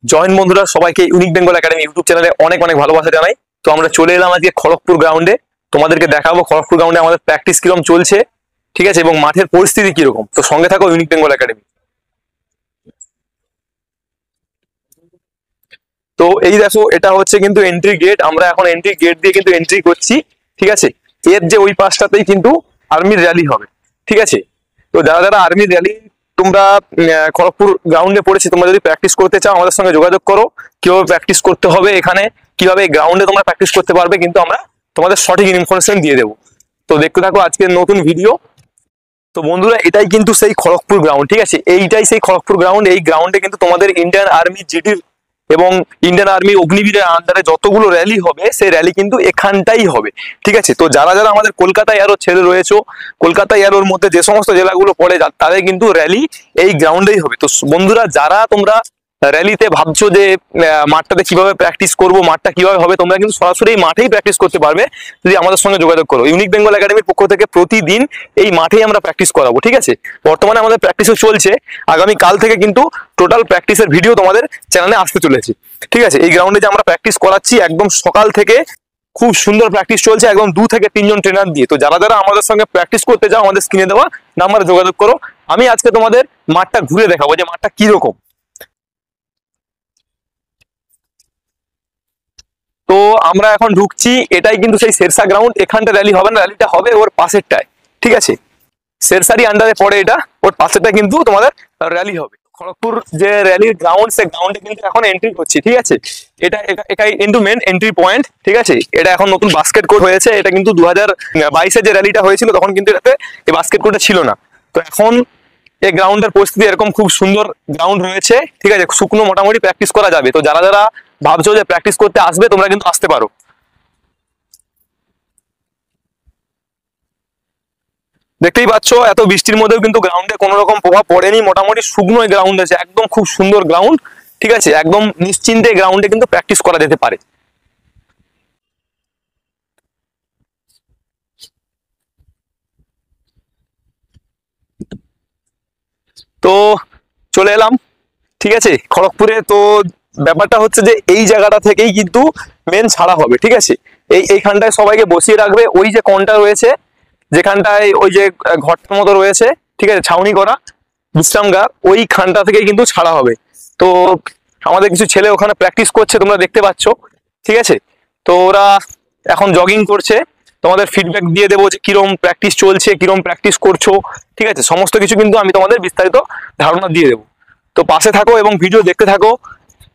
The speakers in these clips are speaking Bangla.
জয়েন বন্ধুরা, সবাইকে ইউনিক বেঙ্গল একাডেমি ইউটিউব চ্যানেলে অনেক অনেক ভালোবাসা জানাই। তো আমরা চলে এলাম আজকে খড়গপুর গ্রাউন্ডে। তোমাদেরকে দেখাবো খড়গপুর গ্রাউন্ডে আমাদের প্র্যাকটিস কিরকম চলছে, ঠিক আছে, এবং মাঠের পরিস্থিতি কিরকম। তো সঙ্গে থাকো ইউনিক বেঙ্গল একাডেমি। তো এই দেখো, এটা হচ্ছে কিন্তু এন্ট্রি গেট। আমরা এখন এন্ট্রি গেট দিয়ে কিন্তু এন্ট্রি করছি, ঠিক আছে। এর যে ওই পাশটাতেই কিন্তু আর্মির র্যালি হবে, ঠিক আছে। তো যারা যারা আর্মির র্যালি তোমরা খড়গপুর গ্রাউন্ডে পড়েছি, তোমরা যদি প্র্যাকটিস করতে চাও আমাদের সঙ্গে যোগাযোগ করো। কিভাবে প্র্যাকটিস করতে হবে, এখানে কিভাবে গ্রাউন্ডে তোমরা প্র্যাকটিস করতে পারবে, কিন্তু আমরা তোমাদের সঠিক ইনফরমেশন দিয়ে দেবো। তো দেখতে থাকো আজকের নতুন ভিডিও। তো বন্ধুরা, এটাই কিন্তু সেই খড়গপুর গ্রাউন্ড, ঠিক আছে। এইটাই সেই খড়গপুর গ্রাউন্ড। এই গ্রাউন্ডে কিন্তু তোমাদের ইন্ডিয়ান আর্মি জিডির এবং ইন্ডিয়ান আর্মি অগ্নিবীরের আন্ডারে যতগুলো র্যালি হবে, সেই র্যালি কিন্তু এখানটাই হবে, ঠিক আছে। তো যারা যারা আমাদের কলকাতায় আরো ছেলে রয়েছে, কলকাতায় আরোর মধ্যে যে সমস্ত জেলাগুলো পড়ে, তাদের কিন্তু র্যালি এই গ্রাউন্ডেই হবে। তো বন্ধুরা, যারা তোমরা র্যালিতে ভাবছো যে মাঠটাতে কিভাবে প্র্যাকটিস করবো, মাঠটা কিভাবে হবে, তোমরা কিন্তু সরাসরি মাঠেই প্র্যাকটিস করতে পারবে যদি আমাদের সঙ্গে যোগাযোগ করো। ইউনিক বেঙ্গল একাডেমির পক্ষ থেকে প্রতিদিন এই মাঠেই আমরা প্র্যাকটিস করাবো, ঠিক আছে। বর্তমানে আমাদের প্র্যাকটিসও চলছে। আগামী কাল থেকে কিন্তু টোটাল প্র্যাকটিসের ভিডিও তোমাদের চ্যানেলে আসতে চলেছে, ঠিক আছে। এই গ্রাউন্ডে যে আমরা প্র্যাকটিস করাচ্ছি, একদম সকাল থেকে খুব সুন্দর প্র্যাকটিস চলছে, একদম 2 থেকে 3 জন ট্রেনার দিয়ে। তো যারা যারা আমাদের সঙ্গে প্র্যাকটিস করতে চাও, আমাদের স্ক্রিনে দেওয়া নাম্বারে যোগাযোগ করো। আমি আজকে তোমাদের মাঠটা ঘুরে দেখাবো যে মাঠটা কিরকম। তো আমরা এখন ঢুকছি, এটাই কিন্তু সেই শেরশা গ্রাউন্ড। এখানটা র্যালি হবে না, র্যালিটা হবে ওর পাশেরটায়, ঠিক আছে। শেরশারই আন্ডারে পড়ে এটা, ওর পাশেরটা কিন্তু তোমাদের র্যালি হবে। খড়গপুর যে র্যালির গ্রাউন্ড, সেই গ্রাউন্ডে কিন্তু এখন এন্ট্রি করছি, ঠিক আছে। এটাই কিন্তু মেন এন্ট্রি পয়েন্ট, ঠিক আছে। এটা এখন নতুন বাস্কেট কোর্ট হয়েছে। এটা কিন্তু 2022-এ যে র্যালিটা হয়েছিল, তখন কিন্তু এটাতে এই বাস্কেট কোর্টটা ছিল না। তো এখন এই গ্রাউন্ডের পরিস্থিতি এরকম, খুব সুন্দর গ্রাউন্ড রয়েছে, ঠিক আছে। শুকনো মোটামুটি প্র্যাকটিস করা যাবে। তো যারা যারা ভাবছো যে প্র্যাকটিস করতে আসবে, তোমরা কিন্তু আসতে পারো। দেখতেই পাচ্ছ, এত বৃষ্টির মধ্যেও কিন্তু গ্রাউন্ডে কোনো রকম প্রভাব পড়েনি। মোটামুটি শুকনো গ্রাউন্ড আছে, একদম খুব সুন্দর গ্রাউন্ড, ঠিক আছে। একদম নিশ্চিন্তে গ্রাউন্ডে কিন্তু প্র্যাকটিস করা যেতে পারে। তো চলে এলাম, ঠিক আছে, খড়গপুরে। তো ব্যাপারটা হচ্ছে যে এই জায়গাটা থেকেই কিন্তু মেন ছাড়া হবে, ঠিক আছে। এইখানটায় সবাইকে বসিয়ে রাখবে। ওই যে কোণটা রয়েছে, যেখানটায় ওই যে ঘরটার মতো রয়েছে, ঠিক আছে, ছাউনি করা বিশ্রামগার, ওইখানটা থেকেই কিন্তু ছাড়া হবে। তো আমাদের কিছু ছেলে ওখানে প্র্যাকটিস করছে, তোমরা দেখতে পাচ্ছ, ঠিক আছে। তো ওরা এখন জগিং করছে। তোমাদের ফিডব্যাক দিয়ে দেবো যে কিরম প্র্যাকটিস চলছে, কিরম প্র্যাকটিস করছো, ঠিক আছে। সমস্ত কিছু কিন্তু আমি তোমাদের বিস্তারিত ধারণা দিয়ে দেবো। তো পাশে থাকো এবং ভিডিও দেখতে থাকো।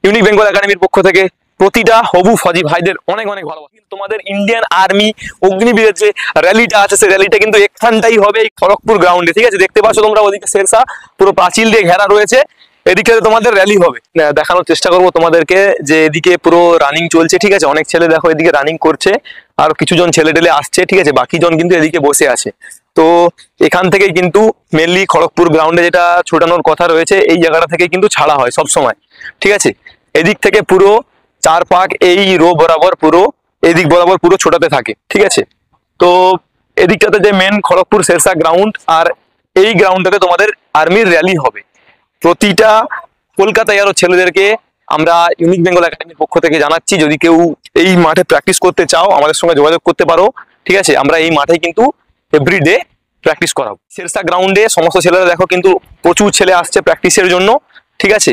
ইউনিক বেঙ্গল একাডেমির পক্ষ থেকে প্রতিটা হবু ফজি ভাইদের অনেক অনেক ভালোবাসা। তোমাদের ইন্ডিয়ান আর্মি অগ্নিবীরের যে র্যালিটা আছে, সেই র্যালিটা কিন্তু এখানটাই হবে, এই খড়গপুর গ্রাউন্ডে, ঠিক আছে। দেখতে পাচ্ছ তোমরা, ওদিকে শেরশা পুরো প্রাচীর দিয়ে ঘেরা রয়েছে, এদিকে তোমাদের র্যালি হবে। দেখানোর চেষ্টা করবো তোমাদেরকে যে এদিকে পুরো রানিং চলছে, ঠিক আছে। অনেক ছেলে দেখো এদিকে রানিং করছে, আর কিছুজন ছেলে টেলে আসছে, ঠিক আছে। বাকি জন কিন্তু এদিকে বসে আছে। তো এখান থেকে কিন্তু মেনলি খড়গপুর গ্রাউন্ডে যেটা ছোটানোর কথা রয়েছে, এই জায়গাটা থেকে কিন্তু ছাড়া হয় সব সময়, ঠিক আছে। এদিক থেকে পুরো 4 পাক এই রো বরাবর, পুরো এদিক বরাবর পুরো ছোটাতে থাকে, ঠিক আছে। তো এদিকটাতে যে মেন খড়গপুর শেরশা গ্রাউন্ড, আর এই গ্রাউন্ডটাতে তোমাদের আর্মির র্যালি হবে। প্রতিটা কলকাতায় আরো ছেলেদেরকে আমরা ইউনিক বেঙ্গল একাডেমির পক্ষ থেকে জানাচ্ছি, যদি কেউ এই মাঠে প্র্যাকটিস করতে চাও, আমাদের সঙ্গে যোগাযোগ করতে পারো, ঠিক আছে। আমরা এই মাঠে কিন্তু এভরিডে প্র্যাকটিস করাবো। শেরশা গ্রাউন্ডে সমস্ত ছেলেরা দেখো কিন্তু প্রচুর ছেলে আসছে প্র্যাকটিসের জন্য, ঠিক আছে।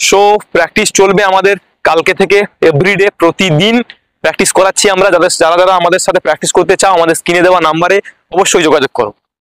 সো প্র্যাকটিস চলবে আমাদের কালকে থেকে এভরিডে, প্রতিদিন প্র্যাকটিস করাচ্ছি আমরা। যারা যারা আমাদের সাথে প্র্যাকটিস করতে চাও, আমাদের স্ক্রিনে দেওয়া নাম্বারে অবশ্যই যোগাযোগ করো।